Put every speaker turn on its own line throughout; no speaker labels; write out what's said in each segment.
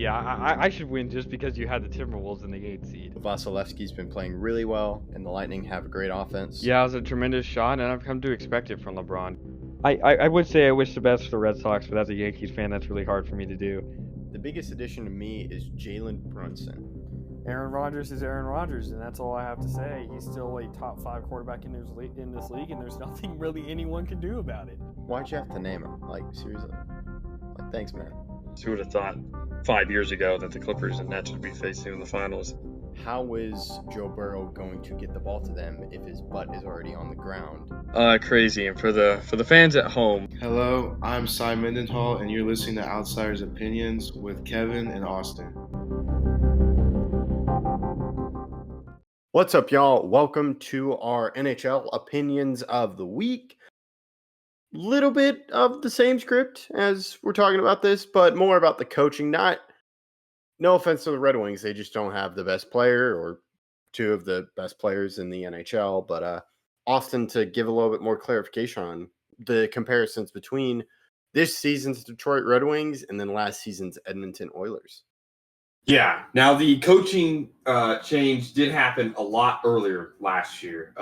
yeah, I should win just because you had the Timberwolves in the 8th seed.
Vasilevsky's been playing really well, and the Lightning have a great offense.
Yeah, it was a tremendous shot, and I've come to expect it from LeBron. I would say I wish the best for the Red Sox, but as a Yankees fan, that's really hard for me to do.
The biggest addition to me is Jalen Brunson.
Aaron Rodgers is Aaron Rodgers, and that's all I have to say. He's still a top 5 quarterback in this league, and there's nothing really anyone can do about it.
Why'd you have to name him? Like, seriously? Like, thanks, man.
Who would have thought 5 years ago that the Clippers and Nets would be facing in the finals?
How is Joe Burrow going to get the ball to them if his butt is already on the ground?
Crazy. And for the fans at home,
Hello, I'm Cy Mendenhall, and you're listening to Outsiders Opinions with Kevin and Austin.
What's up, y'all? Welcome to our NHL Opinions of the Week. Little bit of the same script as we're talking about this, but more about the coaching. No offense to the Red Wings, they just don't have the best player or two of the best players in the NHL. But Austin, to give a little bit more clarification on the comparisons between this season's Detroit Red Wings and then last season's Edmonton Oilers.
Yeah. Now, the coaching change did happen a lot earlier last year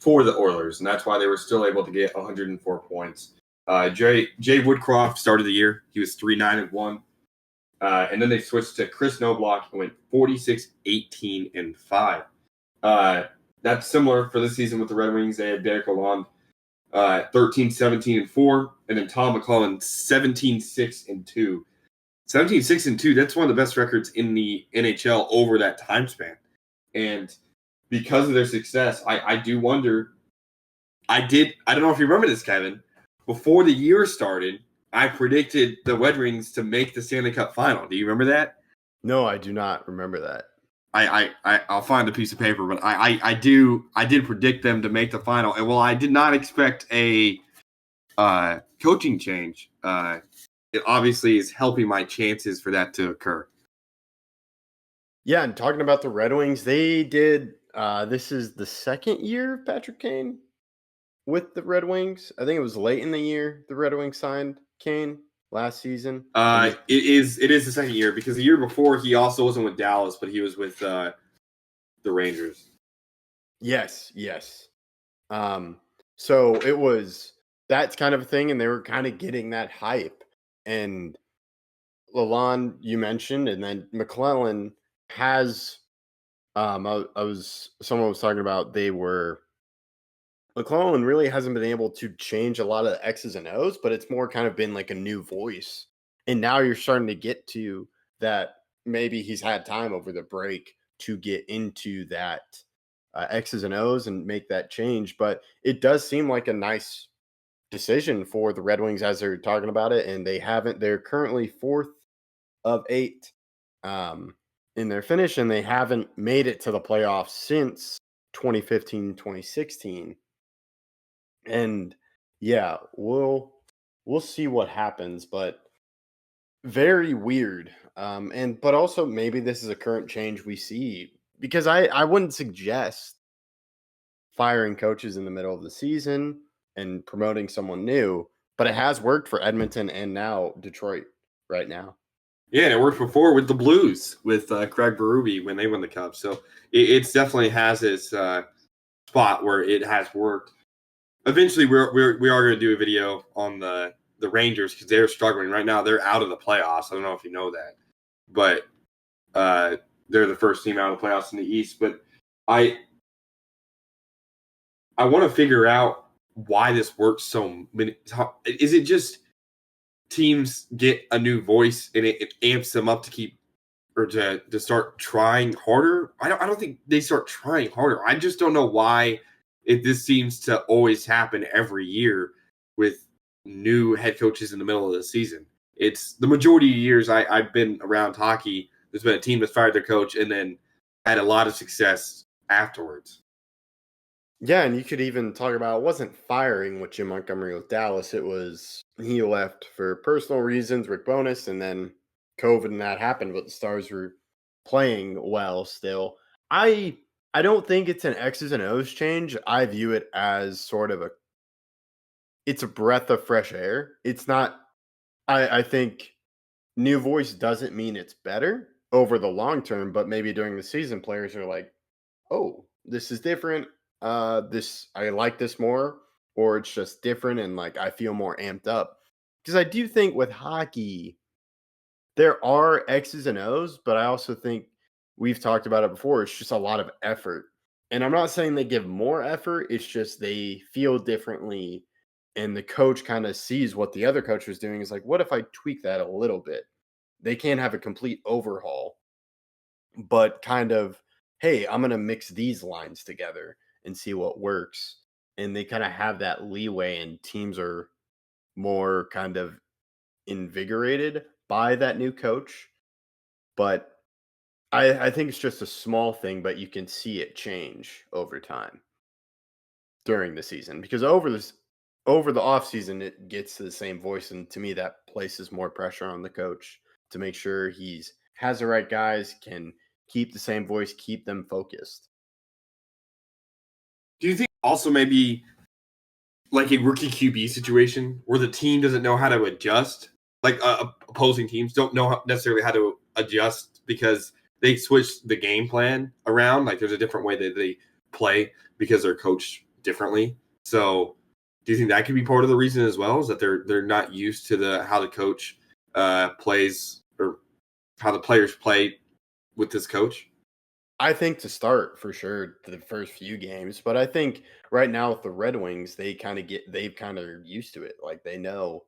for the Oilers, and that's why they were still able to get 104 points. Jay Woodcroft started the year. He was 3-9-1. And then they switched to Chris Knobloch and went 46-18-5. That's similar for this season with the Red Wings. They had Derek Lalonde 13-17-4, and then Tom McClellan 17-6-2. 17-6-2, that's one of the best records in the NHL over that time span. And because of their success, I do wonder. I don't know if you remember this, Kevin. Before the year started, I predicted the Red Wings to make the Stanley Cup final. Do you remember that?
No, I do not remember that.
I'll find a piece of paper, but I did predict them to make the final. And while I did not expect a coaching change, it obviously is helping my chances for that to occur.
Yeah, and talking about the Red Wings, they did this is the second year of Patrick Kane with the Red Wings. I think it was late in the year the Red Wings signed Kane last season.
It is the second year because the year before he also wasn't with Dallas, but he was with the Rangers.
Yes. So it was that's kind of a thing, and they were kind of getting that hype. And Lalonde, you mentioned, and then McClellan has. Someone was talking about McClellan really hasn't been able to change a lot of the X's and O's, but it's more kind of been like a new voice. And now you're starting to get to that. Maybe he's had time over the break to get into that X's and O's and make that change. But it does seem like a nice decision for the Red Wings as they're talking about it. And they're currently 4th of 8 in their finish, and they haven't made it to the playoffs since 2015, 2016. And yeah, we'll see what happens, but very weird. But also maybe this is a current change we see, because I wouldn't suggest firing coaches in the middle of the season and promoting someone new, but it has worked for Edmonton and now Detroit right now.
Yeah, and it worked before with the Blues with Craig Berube when they won the Cup. So it definitely has its spot where it has worked. Eventually, we are going to do a video on the Rangers because they're struggling right now. They're out of the playoffs. I don't know if you know that, but they're the first team out of the playoffs in the East. But I want to figure out why this works so many. Is it just teams get a new voice and it amps them up to keep or to start trying harder? I don't think they start trying harder. I just don't know why this seems to always happen every year with new head coaches in the middle of the season. It's the majority of years I've been around hockey. There's been a team that's fired their coach and then had a lot of success afterwards.
Yeah, and you could even talk about it wasn't firing with Jim Montgomery with Dallas. It was he left for personal reasons, Rick Bowness, and then COVID and that happened, but the Stars were playing well still. I don't think it's an X's and O's change. I view it as sort of it's a breath of fresh air. It's not, I think new voice doesn't mean it's better over the long term, but maybe during the season, players are like, "Oh, this is different. This I like this more," or it's just different, and like I feel more amped up. Because I do think with hockey, there are X's and O's, but I also think we've talked about it before. It's just a lot of effort. And I'm not saying they give more effort, it's just they feel differently. And the coach kind of sees what the other coach was doing. Is like, what if I tweak that a little bit? They can't have a complete overhaul, but kind of, hey, I'm going to mix these lines together and see what works. And they kind of have that leeway, and teams are more kind of invigorated by that new coach. But I think it's just a small thing, but you can see it change over time during the season, because over the off season it gets to the same voice, and to me that places more pressure on the coach to make sure he's has the right guys, can keep the same voice, keep them focused.
Do you think also maybe like a rookie QB situation where the team doesn't know how to adjust? Like opposing teams don't know necessarily how to adjust because they switch the game plan around. Like there's a different way that they play because they're coached differently. So do you think that could be part of the reason as well? Is that they're not used to how the coach plays or how the players play with this coach?
I think to start for sure the first few games, but I think right now with the Red Wings, they've kind of used to it. Like they know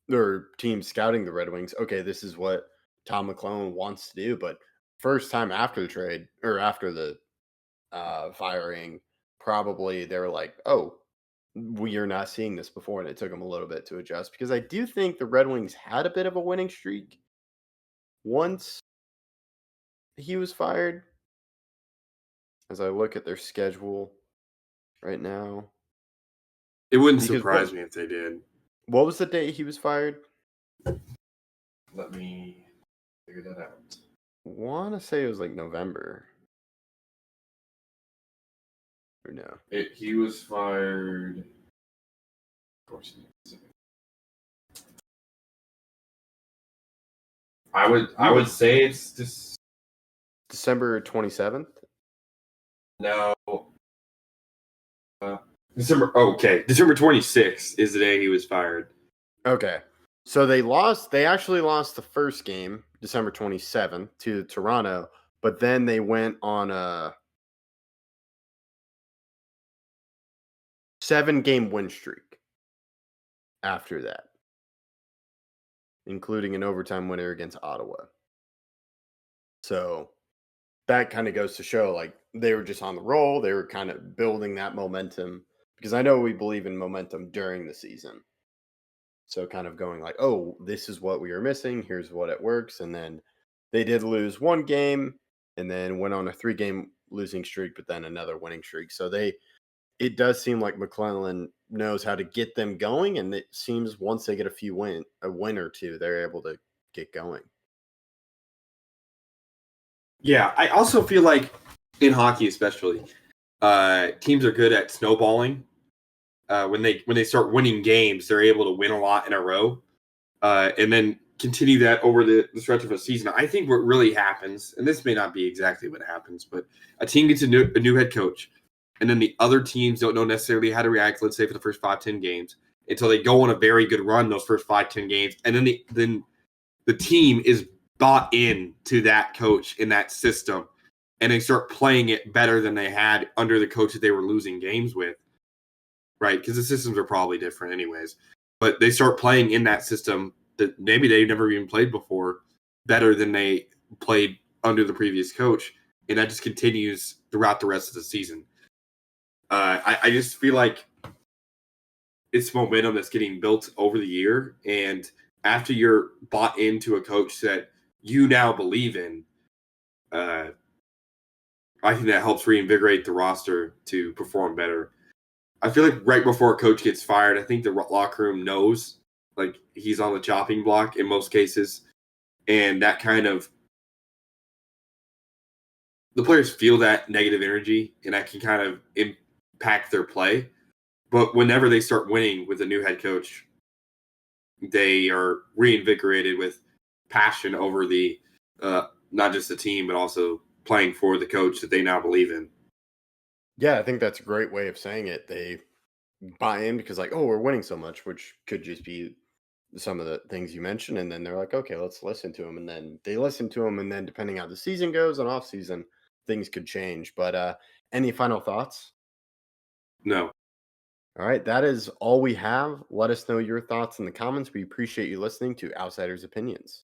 their team scouting the Red Wings. Okay, this is what Tom McClellan wants to do. But first time after the trade or after the firing, probably they were like, "Oh, we are not seeing this before," and it took them a little bit to adjust, because I do think the Red Wings had a bit of a winning streak once he was fired. As I look at their schedule right now,
It wouldn't
because
surprise me if they did.
what was the date he was fired?
Let me figure that out.
Want to say it was like November. Or no.
He was fired. Of course. I would say it's just
December 27th?
no. December. Okay, December 26th is the day he was fired.
Okay. So they actually lost the first game, December 27th, to Toronto, but then they went on a 7-game win streak after that, including an overtime winner against Ottawa. So that kind of goes to show like they were just on the roll. They were kind of building that momentum, because I know we believe in momentum during the season. So kind of going like, oh, this is what we are missing. Here's what it works. And then they did lose one game and then went on a 3-game losing streak, but then another winning streak. So it does seem like McClellan knows how to get them going. And it seems once they get a win or two, they're able to get going.
Yeah, I also feel like in hockey, especially, teams are good at snowballing. When they start winning games, they're able to win a lot in a row, and then continue that over the stretch of a season. I think what really happens, and this may not be exactly what happens, but a team gets a new head coach, and then the other teams don't know necessarily how to react. Let's say for the first 5-10 games, until they go on a very good run those first 5-10 games, and then the team is bought in to that coach in that system, and they start playing it better than they had under the coach that they were losing games with. Right, because the systems are probably different anyways. But they start playing in that system that maybe they've never even played before better than they played under the previous coach. And that just continues throughout the rest of the season. I just feel like it's momentum that's getting built over the year. And after you're bought into a coach that you now believe in, I think that helps reinvigorate the roster to perform better. I feel like right before a coach gets fired, I think the locker room knows like he's on the chopping block in most cases. And that kind of the players feel that negative energy, and that can kind of impact their play. But whenever they start winning with a new head coach, they are reinvigorated with passion over the not just the team, but also playing for the coach that they now believe in.
Yeah, I think that's a great way of saying it. They buy in because like, oh, we're winning so much, which could just be some of the things you mentioned, and then they're like, okay, let's listen to him, and then they listen to him, and then depending how the season goes and off season, things could change. But any final thoughts?
No.
All right, that is all we have. Let us know your thoughts in the comments. We appreciate you listening to Outsiders Opinions.